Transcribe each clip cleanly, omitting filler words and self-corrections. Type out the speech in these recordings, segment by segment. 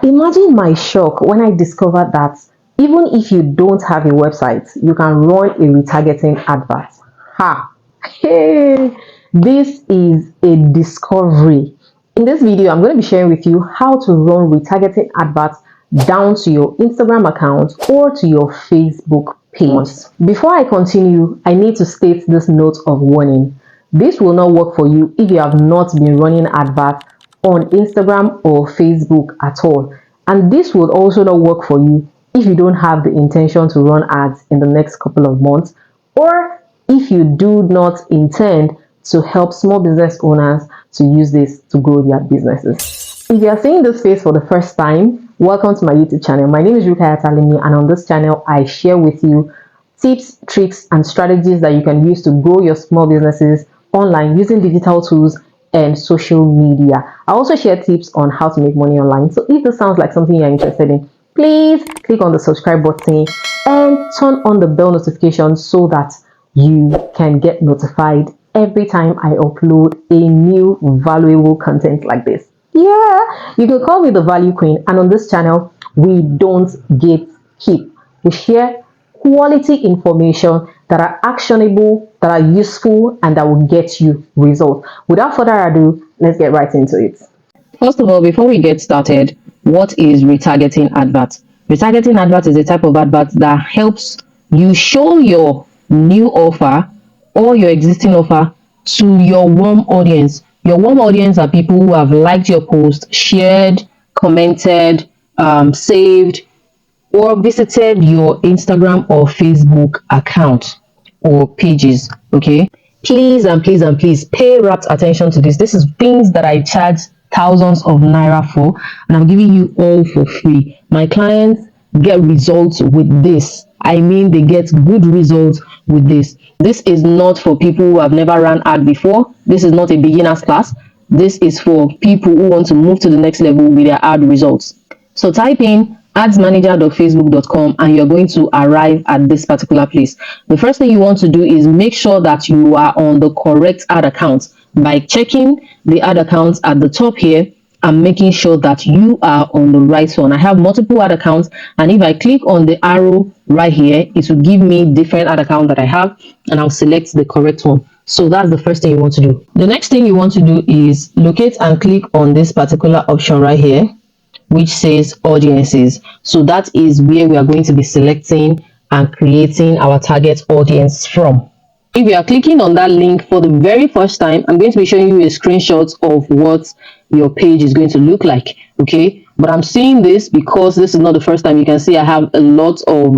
Imagine my shock when I discovered that even if you don't have a website, you can run a retargeting advert. Ha! Hey! This is a discovery. In this video, I'm going to be sharing with you how to run retargeting adverts down to your Instagram account or to your Facebook page. Before I continue, I need to state this note of warning. This will not work for you if you have not been running adverts on Instagram or Facebook at all. And this would also not work for you if you don't have the intention to run ads in the next couple of months, or if you do not intend to help small business owners to use this to grow their businesses. If you are seeing this face for the first time, welcome to my YouTube channel. My name is Rukayat Alimi, and on this channel I share with you tips, tricks, and strategies that you can use to grow your small businesses online using digital tools and social media. I also share tips on how to make money online. So if this sounds like something you're interested in, please click on the subscribe button and turn on the bell notification so that you can get notified every time I upload a new valuable content like this. Yeah, you can call me the Value Queen, and on this channel we don't gatekeep. We share quality information that are actionable, that are useful, and that will get you results. Without further ado, let's get right into it. First of all, before we get started, what is retargeting adverts? Retargeting adverts is a type of advert that helps you show your new offer or your existing offer to your warm audience. Your warm audience are people who have liked your post, shared, commented, saved, or visited your Instagram or Facebook account or pages. Okay, please and please and please pay rapt attention to this. This is things that I charge thousands of naira for, and I'm giving you all for free. My clients get results with this. I mean, they get good results with this. This is not for people who have never run ad before. This is not a beginner's class. This is for people who want to move to the next level with their ad results. So type in adsmanager.facebook.com and you're going to arrive at this particular place. The first thing you want to do is make sure that you are on the correct ad account by checking the ad accounts at the top here and making sure that you are on the right one. I have multiple ad accounts, and if I click on the arrow right here, it will give me different ad accounts that I have, and I'll select the correct one. So that's the first thing you want to do. The next thing you want to do is locate and click on this particular option right here, which says audiences. So that is where we are going to be selecting and creating our target audience from. If you are clicking on that link for the very first time, I'm going to be showing you a screenshot of what your page is going to look like. Okay, but I'm seeing this because this is not the first time. You can see I have a lot of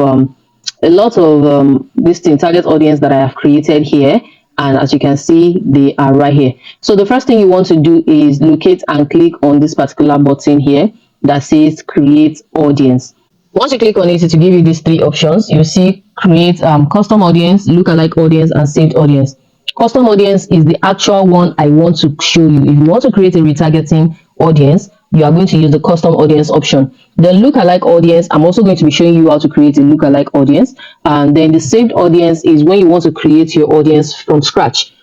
this target audience that I have created here, and as you can see, they are right here. So the first thing you want to do is locate and click on this particular button here that says create audience. Once you click on it, it will give you these three options. You see create custom audience, lookalike audience, and saved audience. Custom audience is the actual one I want to show you. If you want to create a retargeting audience, you are going to use the custom audience option. The lookalike audience, I'm also going to be showing you how to create a lookalike audience. And then the saved audience is when you want to create your audience from scratch.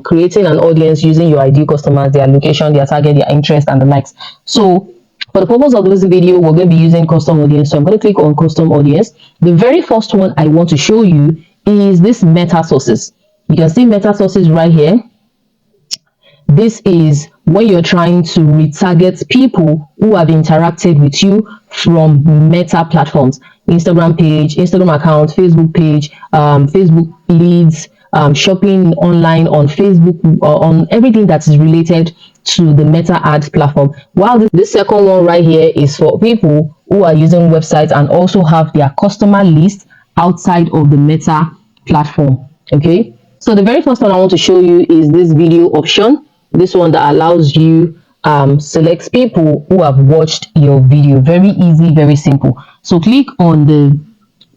Creating an audience using your ideal customers, their location, their target, their interest, and the likes. So for the purpose of this video, we're going to be using custom audience. So I'm going to click on custom audience. The very first one I want to show you is this meta sources. You can see meta sources right here. This is when you're trying to retarget people who have interacted with you from meta platforms, Instagram page, Instagram account, Facebook page, Facebook leads, shopping online on Facebook, on everything that is related to the meta ads platform. While this second one right here is for people who are using websites and also have their customer list outside of the meta platform. Okay, so the very first one I want to show you is this video option. This one that allows you select people who have watched your video. Very easy, very simple. So click on the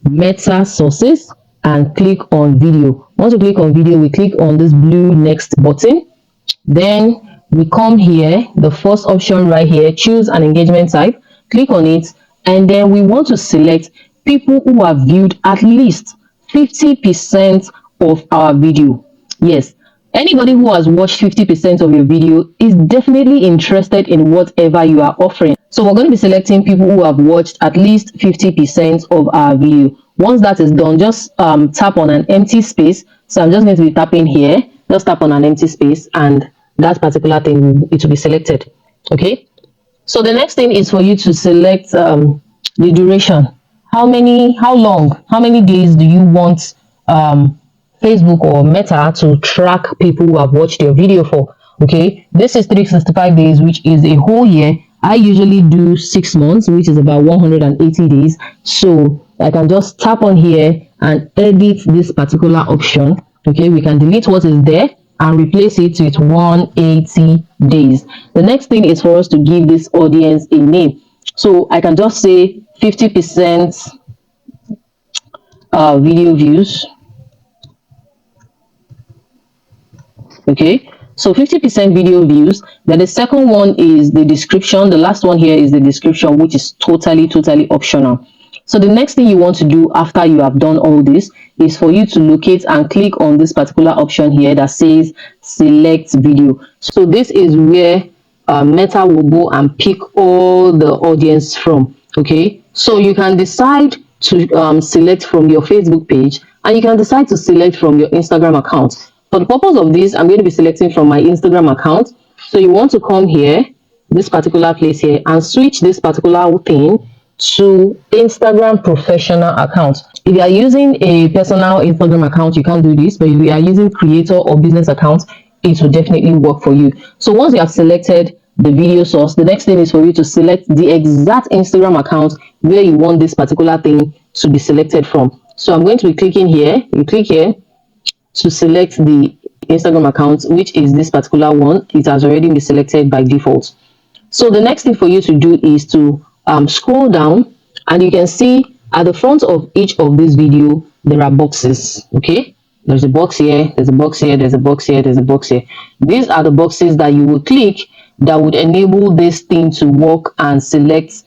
meta sources and click on video. Once you click on video, we click on this blue next button. Then we come here, the first option right here, choose an engagement type, click on it, and then we want to select people who have viewed at least 50% of our video. Yes, Anybody who has watched 50% of your video is definitely interested in whatever you are offering. So we're going to be selecting people who have watched at least 50% of our video. Once that is done, just tap on an empty space. So I'm just going to be tapping here. Just tap on an empty space and that particular thing, it will be selected. Okay. So the next thing is for you to select the duration. How long, how many days do you want Facebook or Meta to track people who have watched your video for? Okay, this is 365 days, which is a whole year. I usually do 6 months, which is about 180 days. So I can just tap on here and edit this particular option. Okay, we can delete what is there and replace it with 180 days. The next thing is for us to give this audience a name. So I can just say 50% video views. Okay, so 50% video views. Then the second one is the description. The last one here is the description, which is totally optional. So the next thing you want to do after you have done all this is for you to locate and click on this particular option here that says select video. So this is where Meta will go and pick all the audience from. Okay, so you can decide to select from your Facebook page, and you can decide to select from your Instagram account. For the purpose of this, I'm going to be selecting from my Instagram account. So you want to come here, this particular place here, and switch this particular thing to Instagram professional account. If you are using a personal Instagram account, you can't do this, but if you are using creator or business account, it will definitely work for you. So once you have selected the video source, the next thing is for you to select the exact Instagram account where you want this particular thing to be selected from. So I'm going to be clicking here. You click here to select the Instagram account, which is this particular one. It has already been selected by default. So the next thing for you to do is to scroll down, and you can see at the front of each of this video there are boxes. Okay, there's a box here, there's a box here, there's a box here, there's a box here. These are the boxes that you will click that would enable this thing to work and select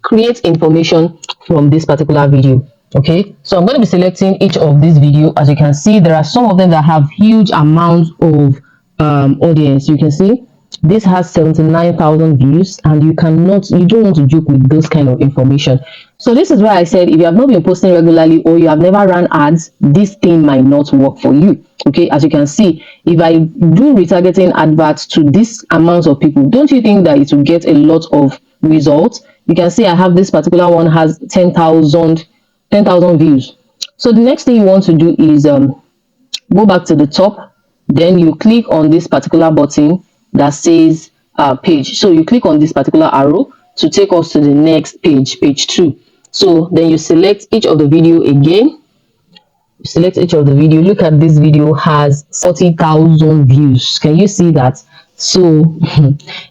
create information from this particular video. Okay, so I'm going to be selecting each of these video. As you can see, there are some of them that have huge amounts of audience. You can see this has 79,000 views, and you don't want to joke with those kind of information. So this is why I said if you have not been posting regularly or you have never run ads, this thing might not work for you. Okay, as you can see, if I do retargeting adverts to this amount of people, don't you think that it will get a lot of results? You can see I have this particular one has 10,000 views. So the next thing you want to do is go back to the top, then you click on this particular button that says page. So you click on this particular arrow to take us to the next page, page 2. So then you select each of the video again. You select each of the video. Look at this video has 40,000 views. Can you see that? So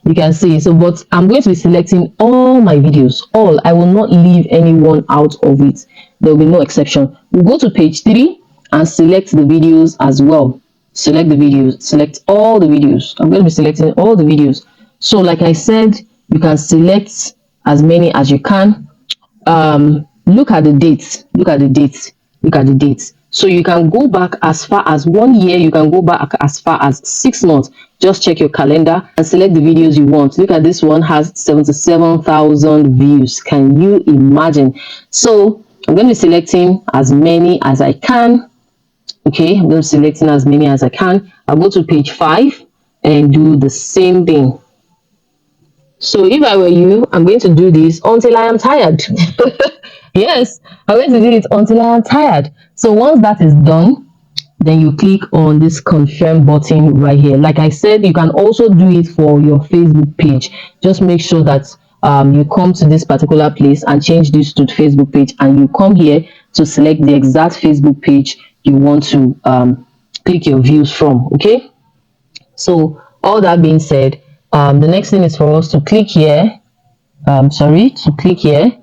you can see. So but I'm going to be selecting all my videos, all. I will not leave anyone out of it. There will be no exception. We'll go to page 3 and select the videos as well. Select the videos, select all the videos. I'm going to be selecting all the videos. So like I said, you can select as many as you can. Look at the dates, look at the dates, look at the dates. So you can go back as far as 1 year, you can go back as far as 6 months. Just check your calendar and select the videos you want. Look at this one has 77,000 views. Can you imagine? So I'm going to be selecting as many as I can. Okay, I'm going to selecting as many as I can. I'll go to page 5 and do the same thing. So if I were you, I'm going to do this until I am tired. Yes, I'm going to do it until I am tired. So once that is done, then you click on this confirm button right here. Like I said, you can also do it for your Facebook page. Just make sure that you come to this particular place and change this to the Facebook page, and you come here to select the exact Facebook page you want to click your views from. Okay, so all that being said, the next thing is for us to click here, click here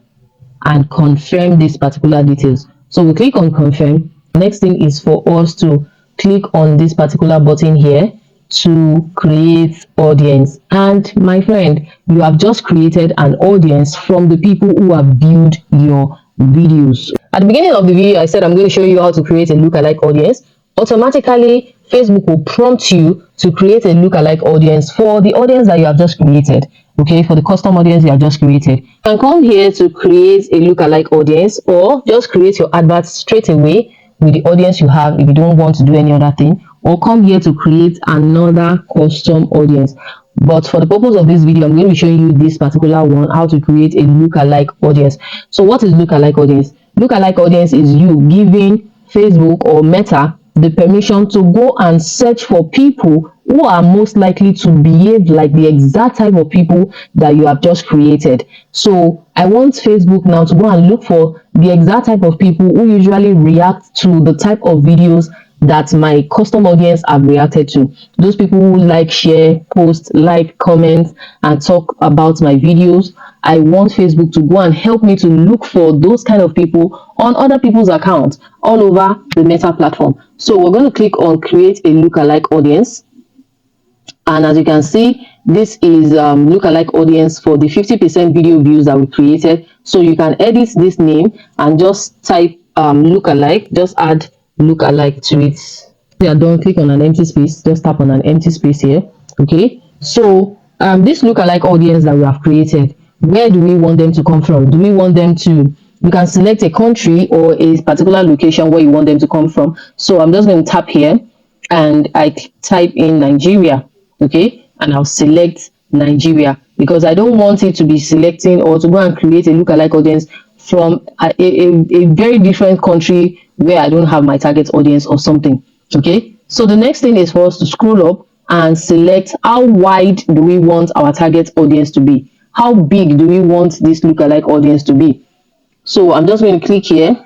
and confirm these particular details. So we click on confirm. Next thing is for us to click on this particular button here to create audience. And my friend, you have just created an audience from the people who have viewed your videos. At the beginning of the video, I said I'm going to show you how to create a lookalike audience. Automatically, Facebook will prompt you to create a lookalike audience for the audience that you have just created. Okay, for the custom audience you have just created. You can come here to create a lookalike audience, or just create your adverts straight away with the audience you have if you don't want to do any other thing, or come here to create another custom audience. But for the purpose of this video, I'm going to be showing you this particular one, how to create a lookalike audience. So what is lookalike audience? Lookalike audience is you giving Facebook or Meta the permission to go and search for people who are most likely to behave like the exact type of people that you have just created. So I want Facebook now to go and look for the exact type of people who usually react to the type of videos that my custom audience have reacted to. Those people who like, share, post, like, comment, and talk about my videos. I want Facebook to go and help me to look for those kind of people on other people's accounts all over the Meta platform. So we're going to click on create a lookalike audience. And as you can see, this is lookalike audience for the 50% video views that we created. So you can edit this name and just type lookalike, just add lookalike to it. If you are done, click on an empty space, just tap on an empty space here. Okay, so this lookalike audience that we have created, where do we want them to come from? Do we want them to, you can select a country or a particular location where you want them to come from. So I'm just going to tap here and I type in Nigeria. Okay, and I'll select Nigeria because I don't want it to be selecting or to go and create a lookalike audience from a very different country where I don't have my target audience or something. Okay, so the next thing is for us to scroll up and select how wide do we want our target audience to be, how big do we want this lookalike audience to be. So I'm just going to click here,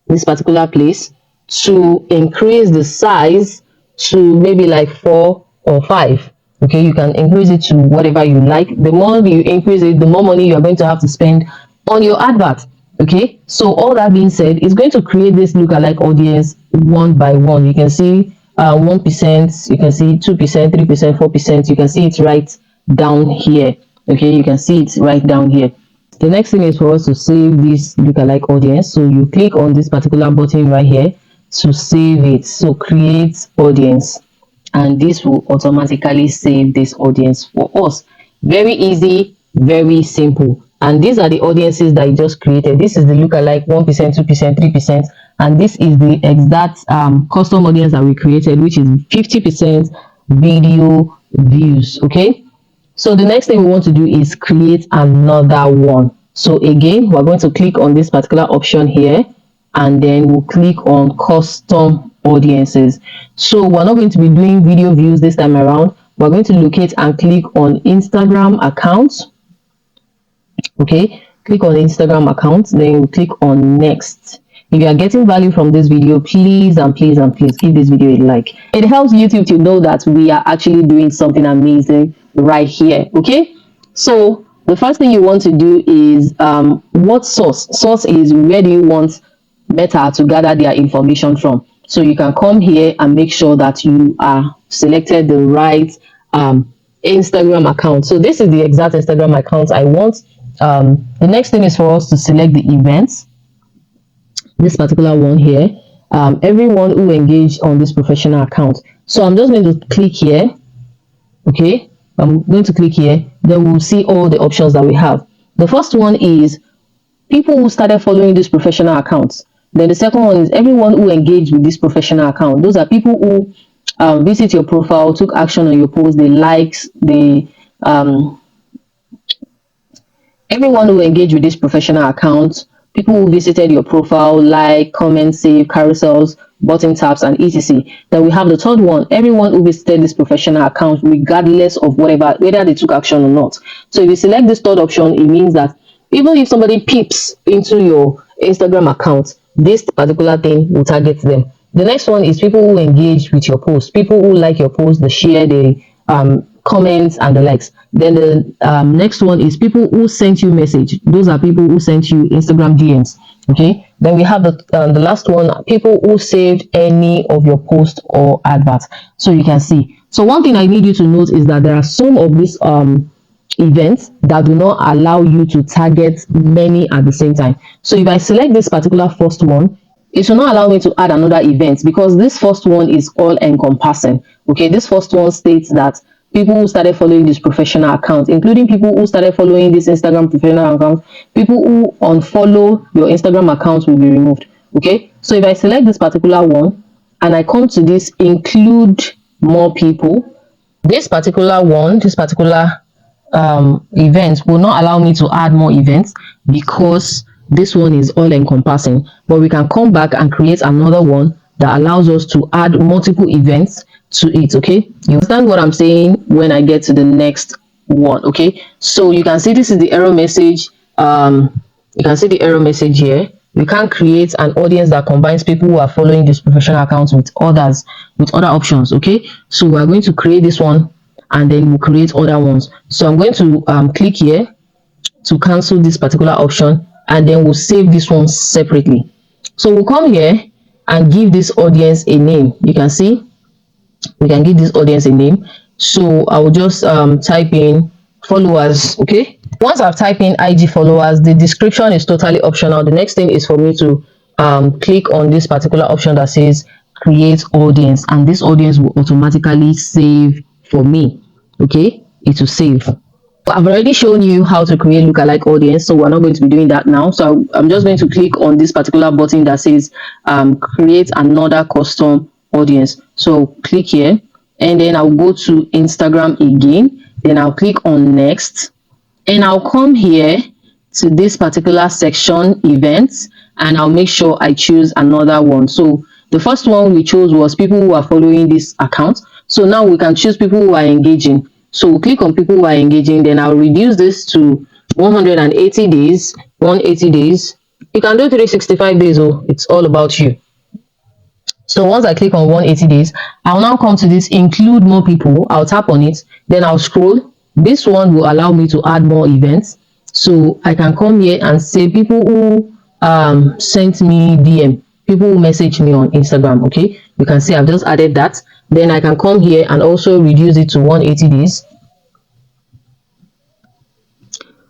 this particular place, to increase the size to maybe like 4 or 5. Okay, you can increase it to whatever you like. The more you increase it, the more money you're going to have to spend on your advert. Okay, so all that being said, it's going to create this lookalike audience one by one. You can see 1%, you can see 2%, 3%, 4%. You can see it right down here. Okay, you can see it right down here. The next thing is for us to save this lookalike audience. So you click on this particular button right here to save it. So create audience, and this will automatically save this audience for us. Very easy, very simple. And these are the audiences that you just created. This is the lookalike 1%, 2%, 3%, and this is the exact custom audience that we created, which is 50% video views. Okay, so the next thing we want to do is create another one. So again, we're going to click on this particular option here, and then we'll click on custom audiences. So we're not going to be doing video views this time around. We're going to locate and click on Instagram account. Okay, click on Instagram account, then we'll click on next. If you are getting value from this video, please and please and please give this video a like. It helps YouTube to know that we are actually doing something amazing right here. Okay, so the first thing you want to do is what source? Source is where do you want Meta to gather their information from. So you can come here and make sure that you are selected the right Instagram account. So this is the exact Instagram account I want. The next thing is for us to select the events. This particular one here, everyone who engaged on this professional account. So I'm just going to click here. Okay, I'm going to click here. Then we'll see all the options that we have. The first one is people who started following this professional account. Then the second one is everyone who engaged with this professional account. Those are people who visit your profile, took action on your post, they likes, they everyone who engaged with this professional account, people who visited your profile, like, comment, save, carousels, button taps, and etc. Then we have the third one, everyone who visited this professional account, regardless of whether they took action or not. So if you select this third option, it means that even if somebody peeps into your Instagram account, this particular thing will target them. The next one is people who engage with your post, people who like your post, they share, they comments, and the likes. Then the next one is people who sent you message. Those are people who sent you Instagram DMs. Okay, then we have the last one, people who saved any of your posts or adverts. So you can see. So one thing I need you to note is that there are some of these events that do not allow you to target many at the same time. So if I select this particular first one, it will not allow me to add another event because this first one is all encompassing. Okay, this first one states that people who started following this professional account, including people who started following this Instagram professional account, people who unfollow your Instagram account will be removed. Okay, so if I select this particular one and I come to this include more people, this particular one, this particular event will not allow me to add more events because this one is all encompassing. But we can come back and create another one that allows us to add multiple events to it. Okay, you understand what I'm saying when I get to the next one? Okay, so you can see this is the error message. You can see the error message here. You can't create an audience that combines people who are following this professional accounts with others, with other options. Okay, so we're going to create this one and then we'll create other ones. So I'm going to click here to cancel this particular option, and then we'll save this one separately. So we'll come here and give this audience a name. You can see we can give this audience a name. So I will just type in followers. Okay, once I've typed in IG followers, the description is totally optional. The next thing is for me to click on this particular option that says create audience, and this audience will automatically save for me. Okay, it will save. I've already shown you how to create lookalike audience, so we're not going to be doing that now. So I'm just going to click on this particular button that says create another custom audience. So click here, and then I'll go to Instagram again. Then I'll click on next, and I'll come here to this particular section events, and I'll make sure I choose another one. So the first one we chose was people who are following this account. So now we can choose people who are engaging. So we'll click on people who are engaging, then I'll reduce this to 180 days, 180 days. You can do 365 days, oh, it's all about you. So once I click on 180 days, I'll now come to this include more people. I'll tap on it, then I'll scroll. This one will allow me to add more events. So I can come here and say people who sent me DM, people who messaged me on Instagram. Okay, you can see I've just added that. Then I can come here and also reduce it to 180 days.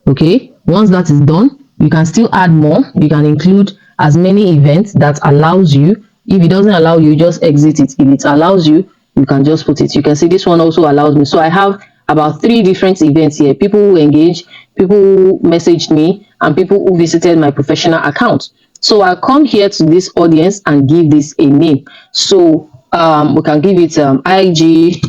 Okay, once that is done, you can still add more. You can include as many events that allows you. If it doesn't allow you, just exit it. If it allows you, you can just put it. You can see this one also allows me. So I have about 3 different events here: people who engage, people who messaged me, and people who visited my professional account. So I'll come here to this audience and give this a name. So we can give it IG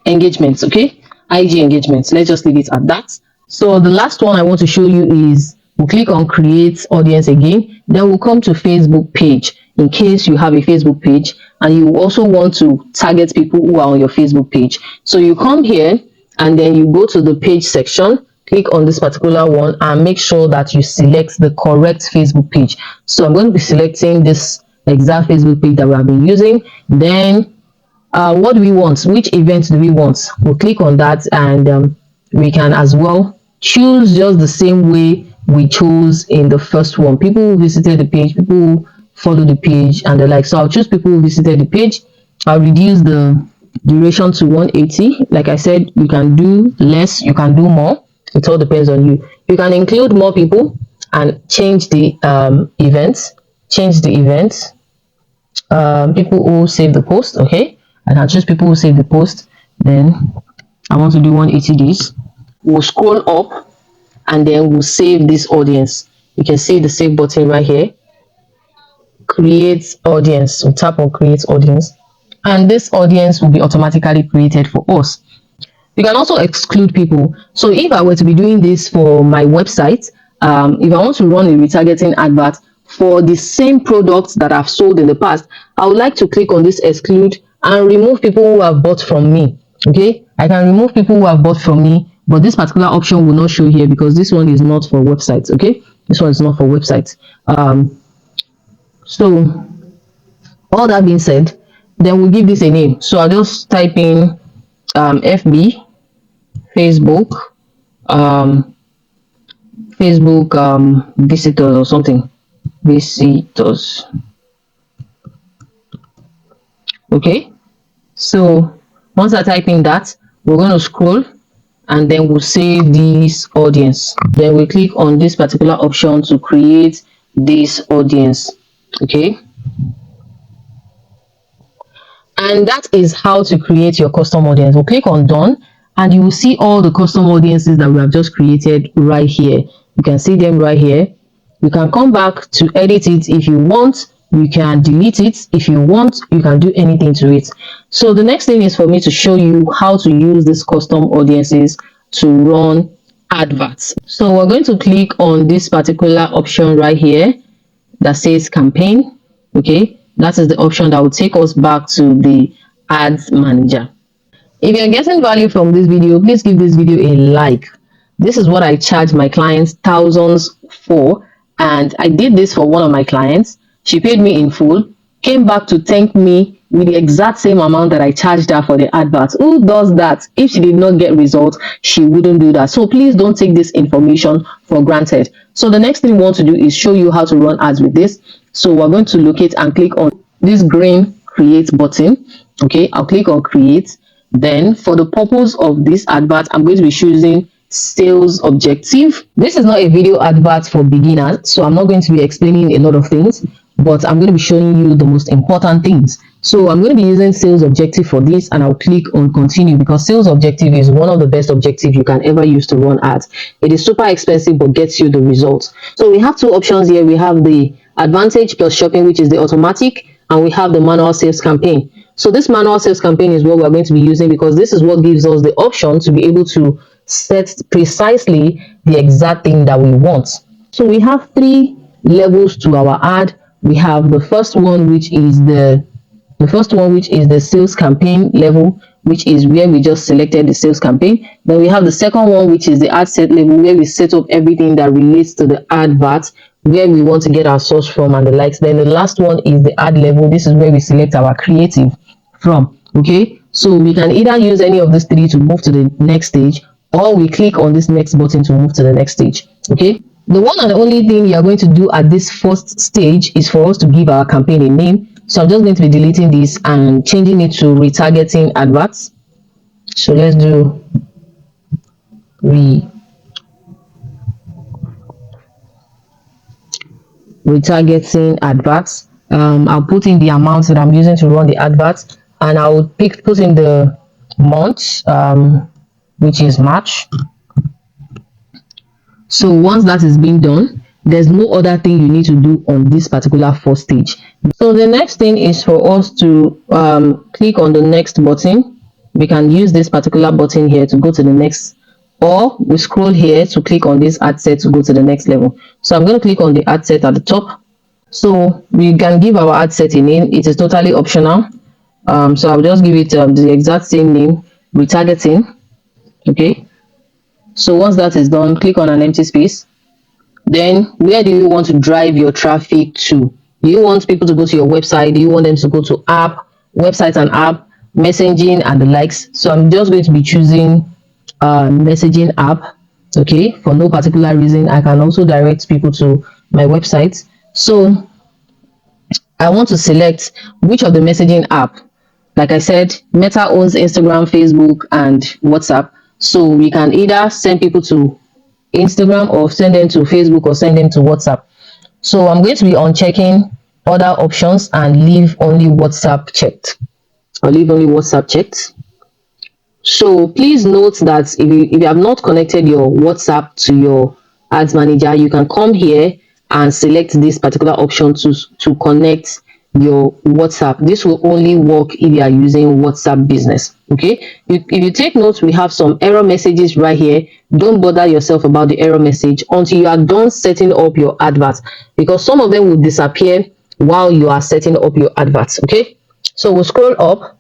engagements. Okay, IG engagements. Let's just leave it at that. So the last one I want to show you is we'll click on create audience again. Then we'll come to Facebook page in case you have a Facebook page and you also want to target people who are on your Facebook page. So you come here and then you go to the page section, click on this particular one and make sure that you select the correct Facebook page. So I'm going to be selecting this exact Facebook page that we have been using. Then what do we want? Which event do we want? We'll click on that, and we can as well choose just the same way we chose in the first one. People who visited the page, people who follow the page, and the like. So I'll choose people who visited the page. I'll reduce the duration to 180. Like I said, you can do less, you can do more. It all depends on you. You can include more people and change the events. Change the events. People who save the post. Okay, I can choose people who save the post. Then I want to do 180 days. We'll scroll up and then we'll save this audience. You can see the save button right here. Create audience. We'll tap on create audience, and this audience will be automatically created for us. You can also exclude people. So if I were to be doing this for my website, if I want to run a retargeting advert for the same products that I've sold in the past, I would like to click on this exclude and remove people who have bought from me. Okay, I can remove people who have bought from me, but this particular option will not show here because this one is not for websites. Okay, this one is not for websites. So all that being said, then we'll give this a name. So I'll just type in FB Facebook, visitors or something, visitors. Okay, so once I type in that, we're going to scroll and then we'll save this audience. Then we click on this particular option to create this audience. Okay, and that is how to create your custom audience. We'll click on done, and you will see all the custom audiences that we have just created right here. You can see them right here. You can come back to edit it if you want. You can delete it if you want. You can do anything to it. So the next thing is for me to show you how to use these custom audiences to run adverts. So we're going to click on this particular option right here that says campaign. Okay, that is the option that will take us back to the ads manager. If you're getting value from this video, please give this video a like. This is what I charge my clients thousands for, and I did this for one of my clients. She paid me in full, came back to thank me with the exact same amount that I charged her for the advert. Who does that? If she did not get results, she wouldn't do that. So please don't take this information for granted. So the next thing we want to do is show you how to run ads with this. So we're going to locate and click on this green create button. Okay, I'll click on create. Then for the purpose of this advert, I'm going to be choosing sales objective. This is not a video advert for beginners, so I'm not going to be explaining a lot of things, but I'm going to be showing you the most important things. So I'm going to be using sales objective for this, and I'll click on continue because sales objective is one of the best objectives you can ever use to run ads. It is super expensive but gets you the results. So we have two options here. We have the advantage plus shopping, which is the automatic, and we have the manual sales campaign. So this manual sales campaign is what we're going to be using because this is what gives us the option to be able to set precisely the exact thing that we want. So we have three levels to our ad. We have the first one, which is the sales campaign level, which is where we just selected the sales campaign. Then we have the second one, which is the ad set level, where we set up everything that relates to the advert, where we want to get our source from and the likes. Then the last one is the ad level. This is where we select our creative from. Okay, so we can either use any of these three to move to the next stage, or we click on this next button to move to the next stage. Okay, the one and only thing you are going to do at this first stage is for us to give our campaign a name. So I'm just going to be deleting this and changing it to retargeting adverts. So let's do retargeting adverts. I'll put in the amount that I'm using to run the adverts, and I'll put in the month, which is March. So once that is being done, there's no other thing you need to do on this particular first stage. So the next thing is for us to click on the next button. We can use this particular button here to go to the next, or we scroll here to click on this ad set to go to the next level. So I'm going to click on the ad set at the top. So we can give our ad set a name. It is totally optional. So I'll just give it the exact same name, retargeting. Okay, so once that is done, click on an empty space. Then where do you want to drive your traffic to? Do you want people to go to your website? Do you want them to go to app, website and app, messaging and the likes? So I'm just going to be choosing messaging app. Okay, for no particular reason. I can also direct people to my website. So I want to select which of the messaging app. Like I said, Meta owns Instagram, Facebook, and WhatsApp. So we can either send people to Instagram or send them to Facebook or send them to WhatsApp. So I'm going to be unchecking other options and leave only WhatsApp checked. I'll leave only WhatsApp checked. So please note that if you have not connected your WhatsApp to your ads manager, you can come here and select this particular option to connect your WhatsApp. This will only work if you are using WhatsApp Business. Okay, if you take notes, we have some error messages right here. Don't bother yourself about the error message until you are done setting up your adverts, because some of them will disappear while you are setting up your adverts. Okay, so we'll scroll up.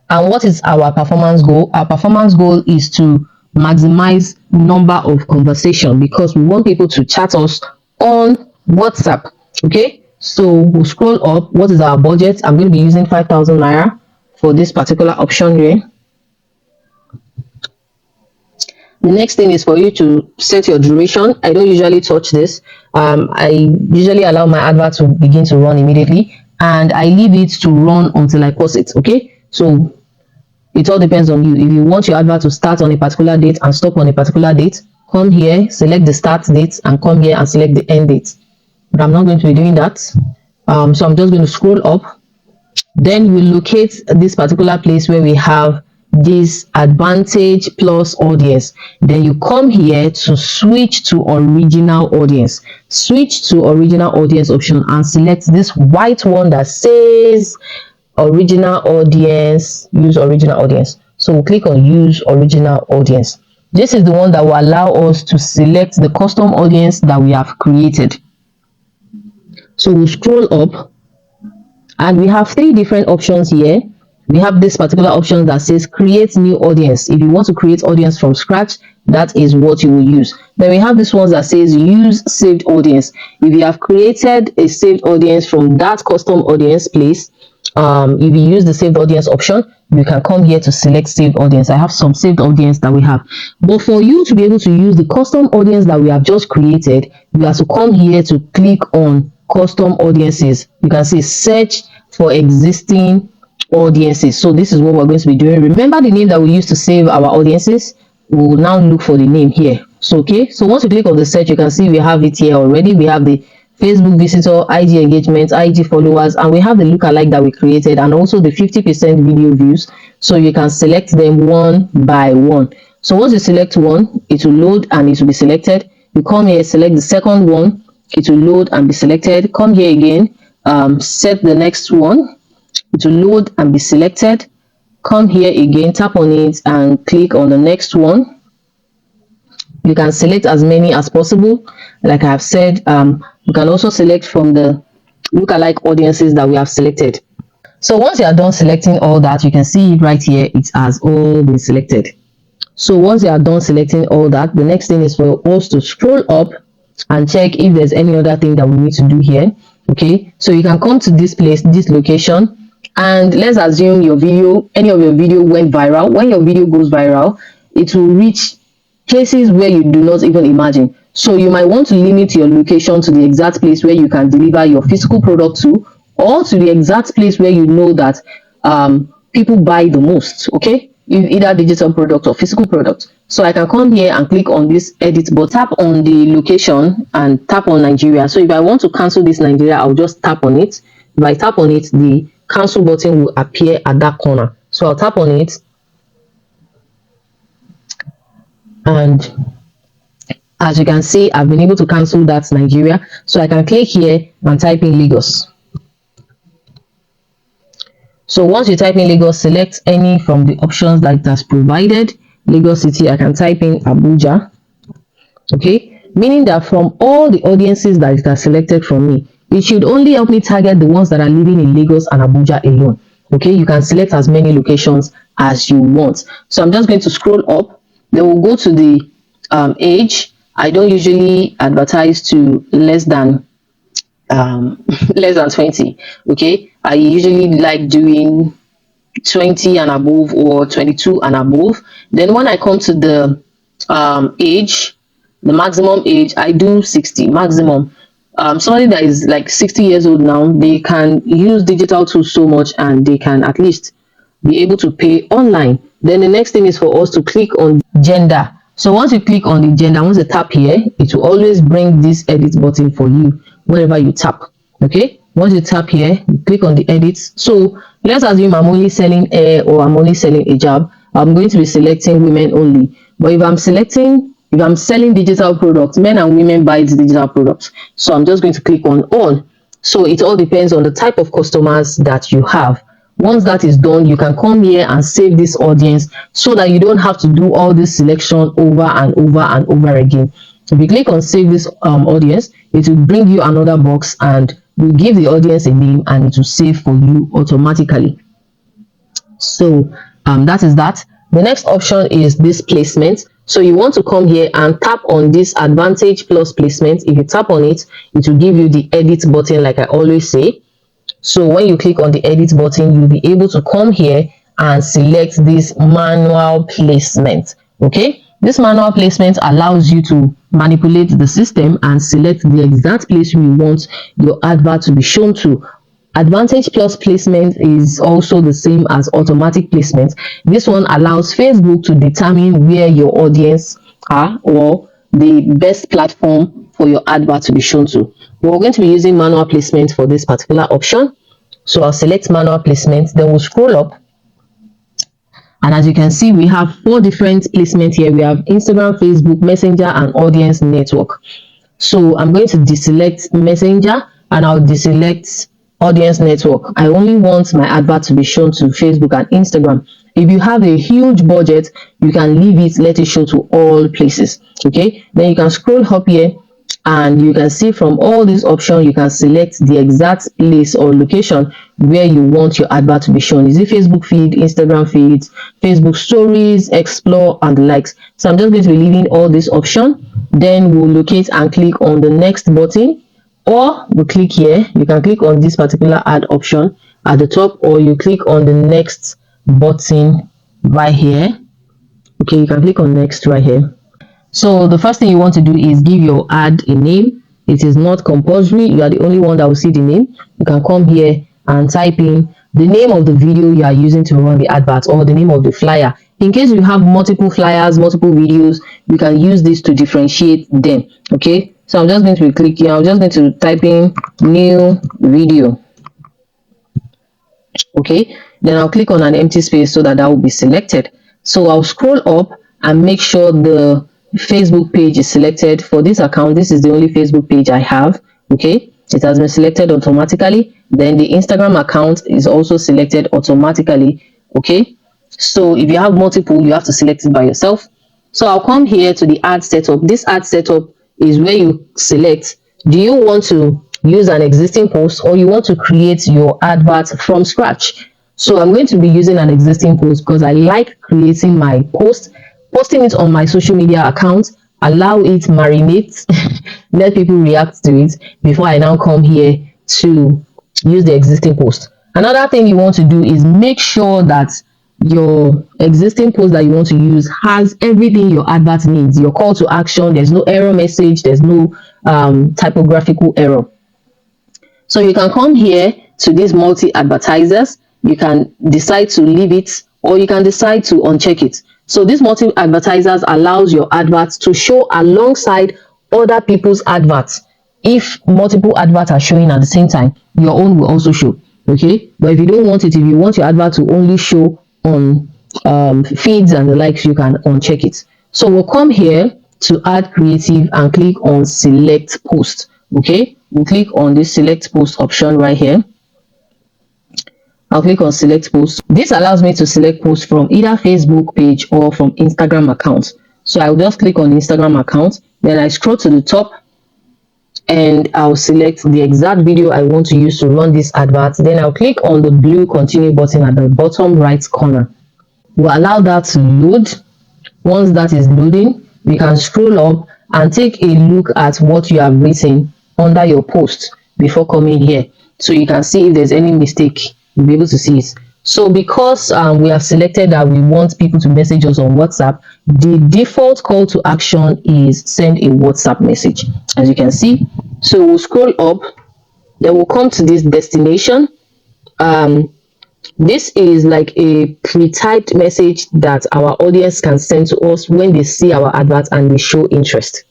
And what is our performance goal? Our performance goal is to maximize number of conversation, because we want people to chat us on WhatsApp. Okay, so we'll scroll up. What is our budget? I'm going to be using 5,000 naira for this particular option here. The next thing is for you to set your duration. I don't usually touch this. I usually allow my advert to begin to run immediately, and I leave it to run until I pause it. Okay, so It all depends on you. If you want your advert to start on a particular date and stop on a particular date, come here, select the start date, and come here and select the end date. But I'm not going to be doing that. So I'm just going to scroll up. Then we locate this particular place where we have this advantage plus audience. Then you come here to switch to original audience. Switch to original audience option and select this white one that says original audience. Use original audience. So we'll click on use original audience. This is the one that will allow us to select the custom audience that we have created. So we'll scroll up and we have three different options here. We have this particular option that says create new audience. If you want to create audience from scratch, that is what you will use. Then we have this one that says use saved audience. If you have created a saved audience from that custom audience place, if you use the saved audience option, you can come here to select saved audience. I have some saved audience that we have, but for you to be able to use the custom audience that we have just created, you have to come here to click on custom audiences. You can see search for existing audiences. So this is what we're going to be doing. Remember the name that we used to save our audiences. We will now look for the name here. So okay, so once you click on the search, you can see we have it here already. We have the Facebook visitor, IG engagement, IG followers, and we have the lookalike that we created, and also the 50% video views. So you can select them one by one. So once you select one, it will load and it will be selected. You come here, select the second one, it will load and be selected. Come here again, set the next one, it will load and be selected. Come here again, tap on it and click on the next one. You can select as many as possible. Like I have said, you can also select from the lookalike audiences that we have selected. So once you are done selecting all that, you can see it right here, it has all been selected. So once you are done selecting all that, the next thing is for us to scroll up and check if there's any other thing that we need to do here. Okay, so you can come to this place, this location, and let's assume your video, any of your video went viral. When your video goes viral, it will reach places where you do not even imagine. So you might want to limit your location to the exact place where you can deliver your physical product to, or to the exact place where you know that people buy the most. Okay, either digital product or physical product. So I can come here and click on this edit button, tap on the location and tap on Nigeria. So if I want to cancel this Nigeria, I'll just tap on it. If I tap on it, the cancel button will appear at that corner. So I'll tap on it, and as you can see, I've been able to cancel that Nigeria. So I can click here and type in Lagos. So once you type in Lagos, select any from the options that it has provided. Lagos City, I can type in Abuja. Okay, meaning that from all the audiences that it has selected from me, it should only help me target the ones that are living in Lagos and Abuja alone. Okay, you can select as many locations as you want. So I'm just going to scroll up. Then we'll go to the age. I don't usually advertise to less than 20. Okay, I usually like doing 20 and above or 22 and above. Then when I come to the age, the maximum age, I do 60 maximum. Somebody that is like 60 years old now, they can use digital tools so much and they can at least be able to pay online. Then the next thing is for us to click on gender. So once you click on the gender, once you tap here, it will always bring this edit button for you whenever you tap. Okay, once you tap here, you click on the edits. So let's assume I'm only selling hair or I'm only selling hijab. I'm going to be selecting women only. But if I'm selling digital products, men and women buy the digital products. So I'm just going to click on all. So it all depends on the type of customers that you have. Once that is done, you can come here and save this audience so that you don't have to do all this selection over and over and over again. If you click on save this audience, it will bring you another box and you give the audience a name and it will save for you automatically. So that is that. The next option is this placement. So you want to come here and tap on this advantage plus placement. If you tap on it, it will give you the edit button like I always say. So when you click on the edit button, you'll be able to come here and select this manual placement. Okay, this manual placement allows you to manipulate the system and select the exact place you want your advert to be shown to. Advantage Plus placement is also the same as automatic placement. This one allows Facebook to determine where your audience are, or the best platform for your advert to be shown to. We're going to be using manual placement for this particular option. So I'll select manual placement, then we'll scroll up. And as you can see, we have 4 different placements here. We have Instagram, Facebook, Messenger, and Audience Network. So I'm going to deselect Messenger and I'll deselect Audience Network. I only want my advert to be shown to Facebook and Instagram. If you have a huge budget, you can leave it, let it show to all places. Okay, then you can scroll up here and you can see from all these options, you can select the exact place or location where you want your advert to be shown. Is it Facebook feed, Instagram feeds, Facebook stories, explore, and the likes? So I'm just going to be leaving all these options. Then we'll locate and click on the next button, or we'll click here. You can click on this particular add option at the top, or you click on the next button right here. Okay, you can click on next right here. So the first thing you want to do is give your ad a name. It is not compulsory. You are the only one that will see the name. You can come here and type in the name of the video you are using to run the advert, or the name of the flyer. In case you have multiple flyers, multiple videos, you can use this to differentiate them. Okay, so I'm just going to be clicking. I'm just going to type in new video. Okay, then I'll click on an empty space so that will be selected. So I'll scroll up and make sure the Facebook page is selected. For this account, this is the only Facebook page I have. Okay, it has been selected automatically. Then the Instagram account is also selected automatically. Okay, so if you have multiple, you have to select it by yourself. So I'll come here to the ad setup. This ad setup is where you select, do you want to use an existing post or you want to create your advert from scratch? So I'm going to be using an existing post because I like creating my post, posting it on my social media account, allow it marinate, let people react to it before I now come here to use the existing post. Another thing you want to do is make sure that your existing post that you want to use has everything your advert needs. Your call to action, there's no error message, there's no typographical error. So you can come here to these multi advertisers. You can decide to leave it or you can decide to uncheck it. So this multi advertisers allows your adverts to show alongside other people's adverts. If multiple adverts are showing at the same time, your own will also show. Okay, but if you don't want it, if you want your advert to only show on feeds and the likes, you can uncheck it. So we'll come here to add creative and click on select post. Okay, we'll click on this select post option right here. I'll click on select post. This allows me to select posts from either Facebook page or from Instagram account. So I'll just click on Instagram account, then I scroll to the top and I'll select the exact video I want to use to run this advert. Then I'll click on the blue continue button at the bottom right corner. We'll allow that to load. Once that is loading, you can scroll up and take a look at what you have written under your post before coming here. So you can see if there's any mistake, you'll be able to see it. So because we have selected that we want people to message us on WhatsApp, the default call to action is send a WhatsApp message, as you can see. So we'll scroll up, then we'll come to this destination. This is like a pre-typed message that our audience can send to us when they see our advert and they show interest.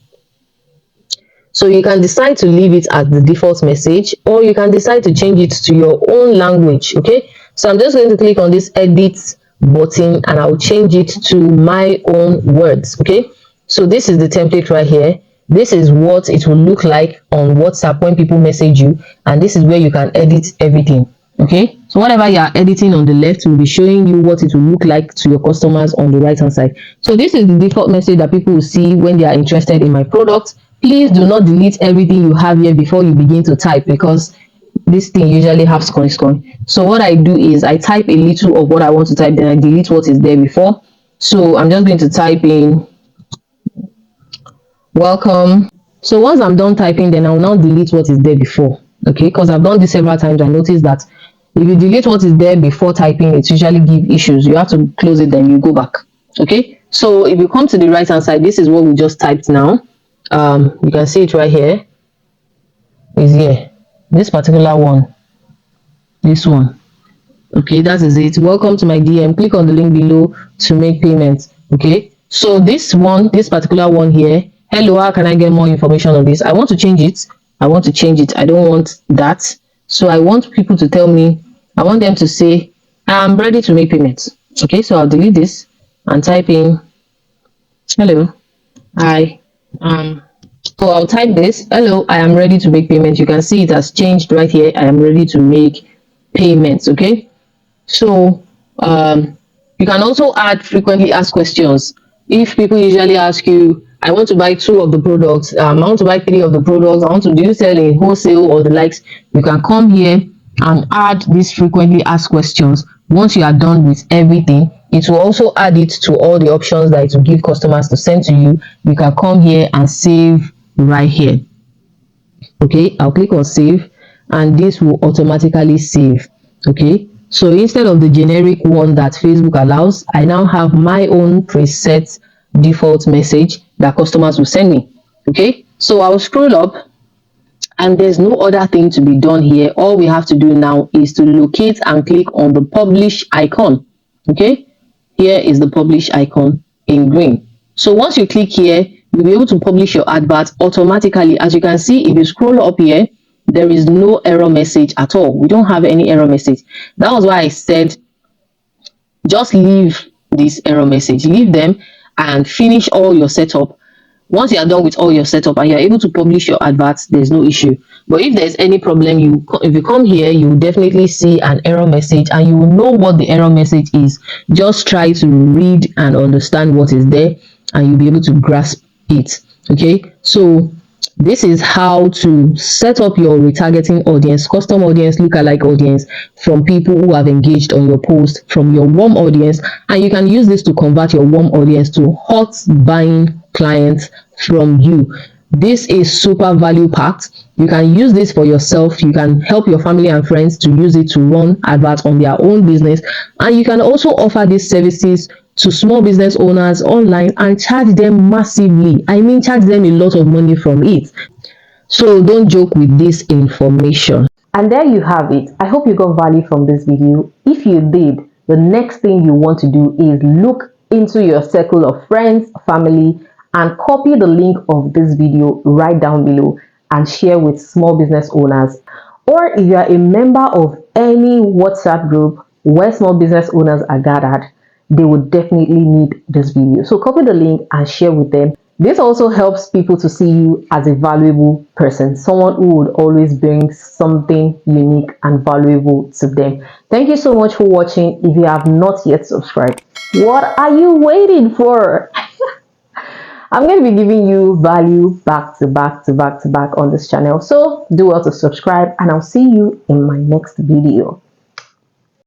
So you can decide to leave it as the default message, or you can decide to change it to your own language. Okay, so I'm just going to click on this edit button and I'll change it to my own words. Okay, so this is the template right here. This is what it will look like on WhatsApp when people message you, and this is where you can edit everything. Okay, so whatever you are editing on the left will be showing you what it will look like to your customers on the right hand side. So this is the default message that people will see when they are interested in my product. Please do not delete everything you have here before you begin to type, because this thing usually has coin. So what I do is I type a little of what I want to type, then I delete what is there before. So I'm just going to type in welcome. So once I'm done typing, then I'll now delete what is there before. Okay, because I've done this several times. I noticed that if you delete what is there before typing, it usually gives issues. You have to close it, then you go back. Okay, so if you come to the right hand side, this is what we just typed now. You can see it right here. Is here, this particular one. This one. Okay, that is it. Welcome to my DM. Click on the link below to make payments. Okay, so this particular one here, hello, how can I get more information on this? I want to change it. I don't want that. So I want people to tell me, I want them to say, I'm ready to make payments. Okay, so I'll delete this and type in, hello, hi, so I'll type this, hello, I am ready to make payments. You can see it has changed right here. I am ready to make payments. Okay, so you can also add frequently asked questions. If people usually ask you, I want to buy 2 of the products, I want to buy 3 of the products, I want to do you sell in wholesale or the likes, you can come here and add these frequently asked questions. Once you are done with everything, it will also add it to all the options that it will give customers to send to you. You can come here and save right here. Okay, I'll click on save and this will automatically save. Okay, so instead of the generic one that Facebook allows, I now have my own preset default message that customers will send me. Okay, so I'll scroll up and there's no other thing to be done here. All we have to do now is to locate and click on the publish icon. Okay, here is the publish icon in green. So once you click here, you'll be able to publish your advert automatically. As you can see, if you scroll up here, there is no error message at all. We don't have any error message. That was why I said just leave this error message, leave them and finish all your setup. Once you are done with all your setup and you're able to publish your adverts, there's no issue. But if there's any problem, if you come here, you will definitely see an error message and you will know what the error message is. Just try to read and understand what is there and you'll be able to grasp it. Okay, so this is how to set up your retargeting audience, custom audience, lookalike audience from people who have engaged on your post from your warm audience, and you can use this to convert your warm audience to hot buying clients from you. This is super value packed. You can use this for yourself. You can help your family and friends to use it to run adverts on their own business, and you can also offer these services to small business owners online and charge them massively. I mean, charge them a lot of money from it. So don't joke with this information. And there you have it. I hope you got value from this video. If you did, the next thing you want to do is look into your circle of friends, family, and copy the link of this video right down below and share with small business owners. Or if you are a member of any WhatsApp group where small business owners are gathered, they would definitely need this video. So copy the link and share with them. This also helps people to see you as a valuable person, someone who would always bring something unique and valuable to them. Thank you so much for watching. If you have not yet subscribed, what are you waiting for? I'm going to be giving you value back to back to back to back on this channel. So do well to subscribe and I'll see you in my next video.